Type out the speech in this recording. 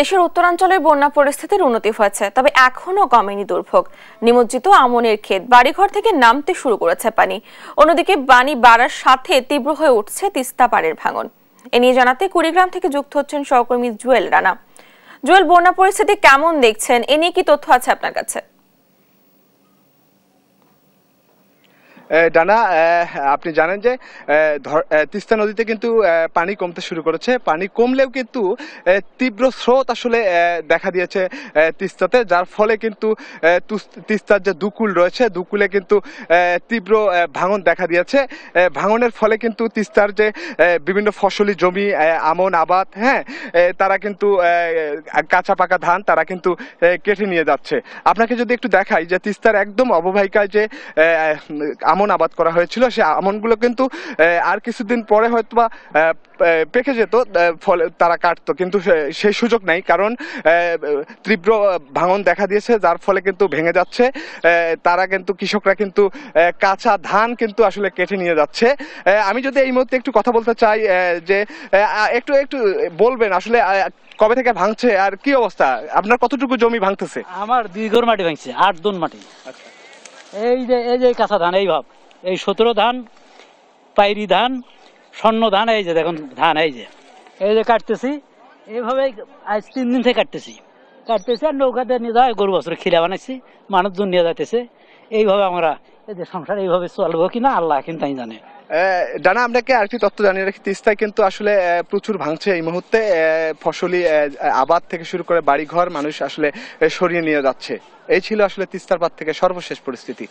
দেশের উত্তরাঞ্চলের বন্যা পরিস্থিতির উন্নতি হয়েছে, তবে এখনো কমেনি দুর্ভোগ। নিমজ্জিত আমনের ক্ষেত, বাড়িঘর থেকে নামতে শুরু করেছে পানি। অন্যদিকে পানি বাড়ার সাথে তীব্র হয়ে উঠছে তিস্তা পাড়ের ভাঙন। এ নিয়ে জানাতে কুড়িগ্রাম থেকে যুক্ত হচ্ছেন সহকর্মী জুয়েল রানা। জুয়েল, বন্যা পরিস্থিতি কেমন দেখছেন, এ নিয়ে কি তথ্য আছে আপনার কাছে? ডানা, আপনি জানেন যে তিস্তা নদীতে কিন্তু পানি কমতে শুরু করেছে। পানি কমলেও কিন্তু তীব্র স্রোত আসলে দেখা দিয়েছে তিস্তাতে, যার ফলে কিন্তু তিস্তার যে দুকুল রয়েছে, দুকুলে কিন্তু তীব্র ভাঙন দেখা দিয়েছে। ভাঙনের ফলে কিন্তু তিস্তার যে বিভিন্ন ফসলি জমি, আমন আবাদ, হ্যাঁ, তারা কিন্তু কাঁচা পাকা ধান তারা কিন্তু কেটে নিয়ে যাচ্ছে। আপনাকে যদি একটু দেখাই যে তিস্তার একদম অববাহিকায় যে আমন আবাদ করা হয়েছিল, সে আমনগুলো কিন্তু আর কিছুদিন পরে হয়তোবা পেকে যেত, ফলে তারা কাটতো, কিন্তু সেই সুযোগ নাই, কারণ তীব্র ভাঙন দেখা দিয়েছে, যার ফলে কিন্তু ভেঙে যাচ্ছে। তারা কিন্তু কৃষকরা কিন্তু কাঁচা ধান কিন্তু আসলে কেটে নিয়ে যাচ্ছে। আমি যদি এই মুহূর্তে একটু কথা বলতে চাই যে একটু একটু বলবেন আসলে কবে থেকে ভাঙছে আর কি অবস্থা, আপনার কতটুকু জমি ভাঙতেছে? আমার 2 ঘর মাটি ভাঙছে, 8 দন মাটি। এই যে কাঁচা ধান, এই ভাব, এই 17 ধান, পাইরি ধান, স্বর্ণ ধান, এই যে দেখুন ধান, এই যে কাটতেছি এইভাবে। আজ 3 দিন থেকে কাটতেছি আর নৌকাতে নিয়ে যায়, গরু বছর খিলা বানাইছি, মানুষজন নিয়ে যাইতেছে। এইভাবে আমরা এই যে সংসার এইভাবে চলবো কিনা আল্লাহ কিন্তু তাই জানে। ডানা, আপনাকে আরেকটি তথ্য জানিয়ে রাখি, তিস্তায় কিন্তু আসলে প্রচুর ভাঙছে এই মুহূর্তে। ফসলি আবাদ থেকে শুরু করে বাড়িঘর মানুষ আসলে সরিয়ে নিয়ে যাচ্ছে। এই ছিল আসলে তিস্তার পাড় থেকে সর্বশেষ পরিস্থিতি।